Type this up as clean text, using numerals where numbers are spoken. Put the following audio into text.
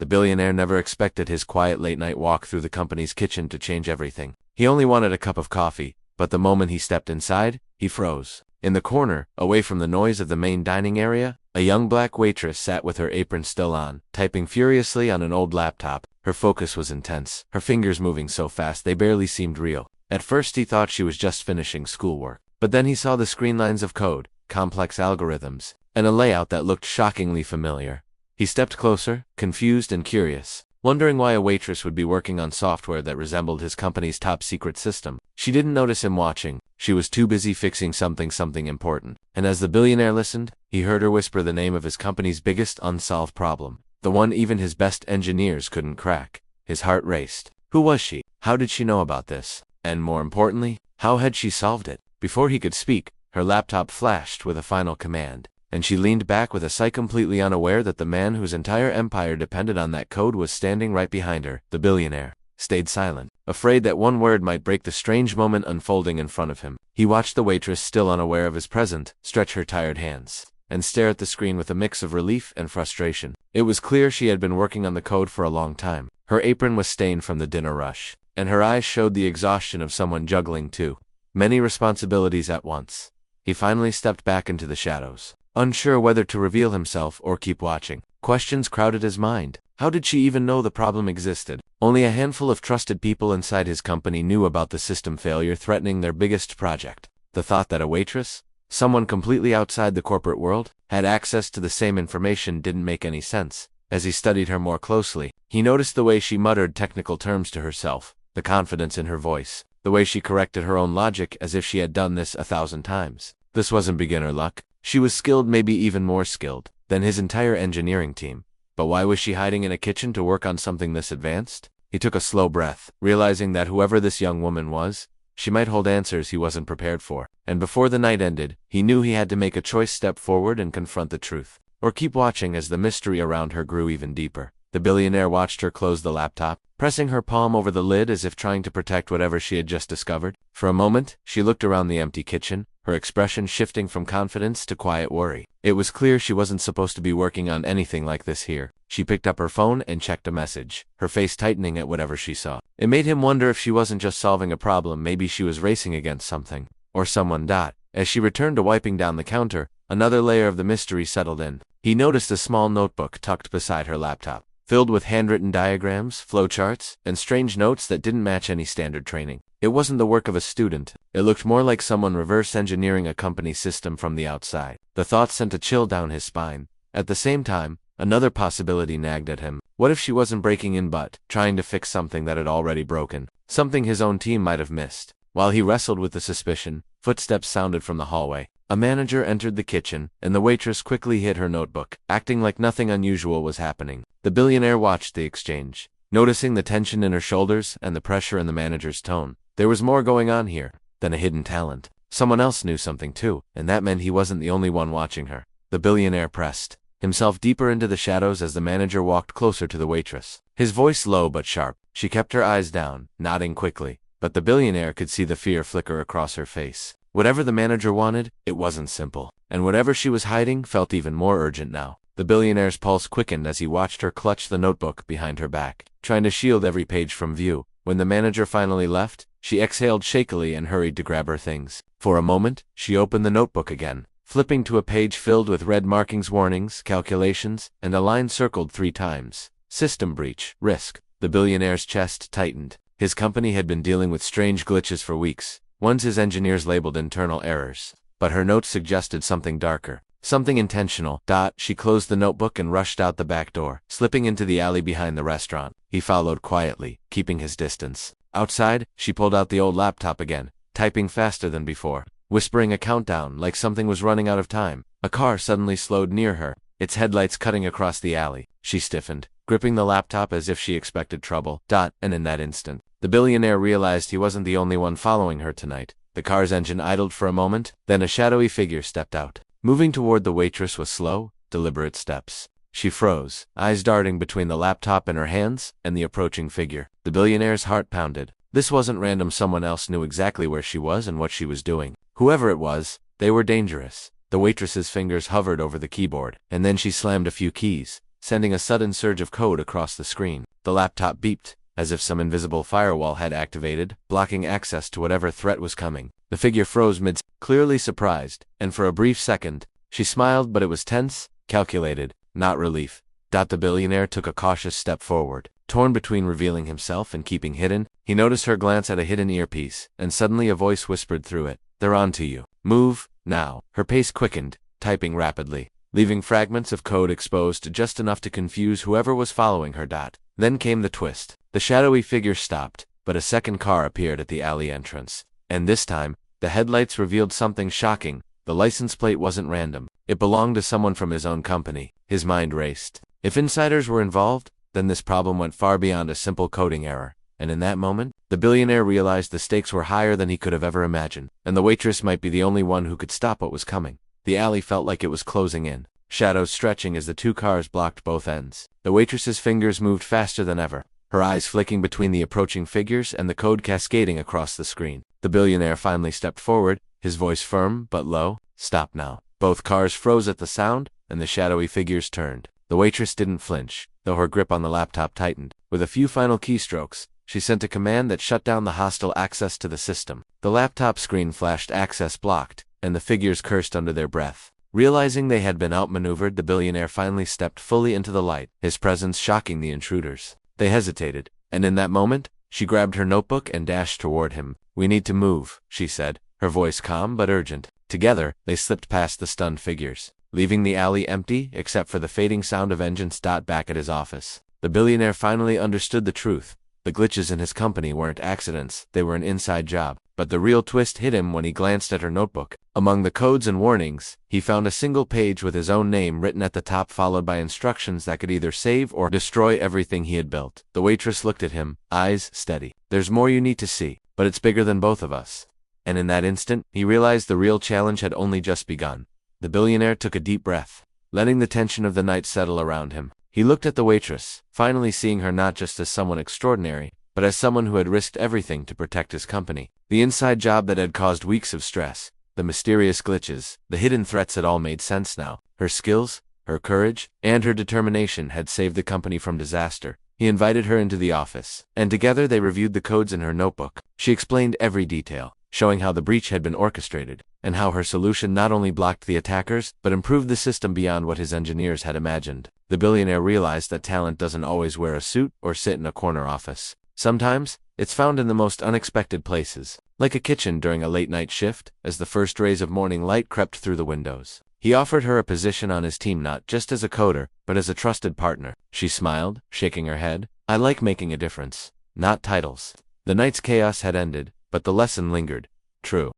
The billionaire never expected his quiet late-night walk through the company's kitchen to change everything. He only wanted a cup of coffee, but the moment he stepped inside, he froze. In the corner, away from the noise of the main dining area, a young black waitress sat with her apron still on, typing furiously on an old laptop. Her focus was intense, her fingers moving so fast they barely seemed real. At first he thought she was just finishing schoolwork, but then he saw the screen lines of code, complex algorithms, and a layout that looked shockingly familiar. He stepped closer, confused and curious, wondering why a waitress would be working on software that resembled his company's top-secret system. She didn't notice him watching. She was too busy fixing something important. And as the billionaire listened, he heard her whisper the name of his company's biggest unsolved problem, the one even his best engineers couldn't crack. His heart raced. Who was she? How did she know about this? And more importantly, how had she solved it? Before he could speak, her laptop flashed with a final command, and she leaned back with a sigh, completely unaware that the man whose entire empire depended on that code was standing right behind her. The billionaire stayed silent, afraid that one word might break the strange moment unfolding in front of him. He watched the waitress, still unaware of his presence, stretch her tired hands and stare at the screen with a mix of relief and frustration. It was clear she had been working on the code for a long time. Her apron was stained from the dinner rush, and her eyes showed the exhaustion of someone juggling too many responsibilities at once. He finally stepped back into the shadows, unsure whether to reveal himself or keep watching. Questions crowded his mind. How did she even know the problem existed? Only a handful of trusted people inside his company knew about the system failure threatening their biggest project. The thought that a waitress, someone completely outside the corporate world, had access to the same information didn't make any sense. As he studied her more closely, he noticed the way she muttered technical terms to herself, the confidence in her voice, the way she corrected her own logic as if she had done this 1,000 times. This wasn't beginner luck. She was skilled, maybe even more skilled than his entire engineering team. But why was she hiding in a kitchen to work on something this advanced? He took a slow breath, realizing that whoever this young woman was, she might hold answers he wasn't prepared for. And before the night ended, he knew he had to make a choice: step forward and confront the truth, or keep watching as the mystery around her grew even deeper. The billionaire watched her close the laptop, pressing her palm over the lid as if trying to protect whatever she had just discovered. For a moment, she looked around the empty kitchen, her expression shifting from confidence to quiet worry. It was clear she wasn't supposed to be working on anything like this here. She picked up her phone and checked a message, her face tightening at whatever she saw. It made him wonder if she wasn't just solving a problem, maybe she was racing against something, or someone. As she returned to wiping down the counter, another layer of the mystery settled in. He noticed a small notebook tucked beside her laptop, filled with handwritten diagrams, flowcharts, and strange notes that didn't match any standard training. It wasn't the work of a student. It looked more like someone reverse engineering a company system from the outside. The thought sent a chill down his spine. At the same time, another possibility nagged at him. What if she wasn't breaking in but trying to fix something that had already broken? Something his own team might have missed. While he wrestled with the suspicion, footsteps sounded from the hallway. A manager entered the kitchen, and the waitress quickly hid her notebook, acting like nothing unusual was happening. The billionaire watched the exchange, noticing the tension in her shoulders and the pressure in the manager's tone. There was more going on here than a hidden talent. Someone else knew something too, and that meant he wasn't the only one watching her. The billionaire pressed himself deeper into the shadows as the manager walked closer to the waitress. His voice low but sharp. She kept her eyes down, nodding quickly, but the billionaire could see the fear flicker across her face. Whatever the manager wanted, it wasn't simple, and whatever she was hiding felt even more urgent now. The billionaire's pulse quickened as he watched her clutch the notebook behind her back, trying to shield every page from view. When the manager finally left, she exhaled shakily and hurried to grab her things. For a moment, she opened the notebook again, flipping to a page filled with red markings, warnings, calculations, and a line circled 3 times. System breach, risk. The billionaire's chest tightened. His company had been dealing with strange glitches for weeks, ones his engineers labeled internal errors. But her notes suggested something darker, something intentional. She closed the notebook and rushed out the back door, slipping into the alley behind the restaurant. He followed quietly, keeping his distance. Outside, she pulled out the old laptop again, typing faster than before, whispering a countdown like something was running out of time. A car suddenly slowed near her, its headlights cutting across the alley. She stiffened, gripping the laptop as if she expected trouble. And in that instant, the billionaire realized he wasn't the only one following her tonight. The car's engine idled for a moment, then a shadowy figure stepped out, moving toward the waitress with slow, deliberate steps. She froze, eyes darting between the laptop in her hands and the approaching figure. The billionaire's heart pounded. This wasn't random. Someone else knew exactly where she was and what she was doing. Whoever it was, they were dangerous. The waitress's fingers hovered over the keyboard, and then she slammed a few keys, sending a sudden surge of code across the screen. The laptop beeped, as if some invisible firewall had activated, blocking access to whatever threat was coming. The figure froze mid, clearly surprised, and for a brief second, she smiled, but it was tense, calculated, not relief. The billionaire took a cautious step forward. Torn between revealing himself and keeping hidden, he noticed her glance at a hidden earpiece, and suddenly a voice whispered through it, "They're on to you. Move, now." Her pace quickened, typing rapidly, leaving fragments of code exposed just enough to confuse whoever was following her. Then came the twist. The shadowy figure stopped, but a second car appeared at the alley entrance. And this time, the headlights revealed something shocking. The license plate wasn't random. It belonged to someone from his own company. His mind raced. If insiders were involved, then this problem went far beyond a simple coding error. And in that moment, the billionaire realized the stakes were higher than he could have ever imagined, and the waitress might be the only one who could stop what was coming. The alley felt like it was closing in, shadows stretching as the two cars blocked both ends. The waitress's fingers moved faster than ever, her eyes flicking between the approaching figures and the code cascading across the screen. The billionaire finally stepped forward, his voice firm but low. "Stop now." Both cars froze at the sound, and the shadowy figures turned. The waitress didn't flinch, though her grip on the laptop tightened. With a few final keystrokes, she sent a command that shut down the hostile access to the system. The laptop screen flashed "access blocked," and the figures cursed under their breath. Realizing they had been outmaneuvered, the billionaire finally stepped fully into the light, his presence shocking the intruders. They hesitated, and in that moment, she grabbed her notebook and dashed toward him. "We need to move," she said, her voice calm but urgent. Together, they slipped past the stunned figures, leaving the alley empty except for the fading sound of engines. Back at his office, the billionaire finally understood the truth. The glitches in his company weren't accidents, they were an inside job. But the real twist hit him when he glanced at her notebook. Among the codes and warnings, he found a single page with his own name written at the top, followed by instructions that could either save or destroy everything he had built. The waitress looked at him, eyes steady. "There's more you need to see, but it's bigger than both of us." And in that instant, he realized the real challenge had only just begun. The billionaire took a deep breath, letting the tension of the night settle around him. He looked at the waitress, finally seeing her not just as someone extraordinary, but as someone who had risked everything to protect his company. The inside job that had caused weeks of stress, the mysterious glitches, the hidden threats, it all made sense now. Her skills, her courage, and her determination had saved the company from disaster. He invited her into the office, and together they reviewed the codes in her notebook. She explained every detail, showing how the breach had been orchestrated, and how her solution not only blocked the attackers, but improved the system beyond what his engineers had imagined. The billionaire realized that talent doesn't always wear a suit or sit in a corner office. Sometimes, it's found in the most unexpected places, like a kitchen during a late-night shift, as the first rays of morning light crept through the windows. He offered her a position on his team, not just as a coder, but as a trusted partner. She smiled, shaking her head. "I like making a difference, not titles." The night's chaos had ended, but the lesson lingered. True.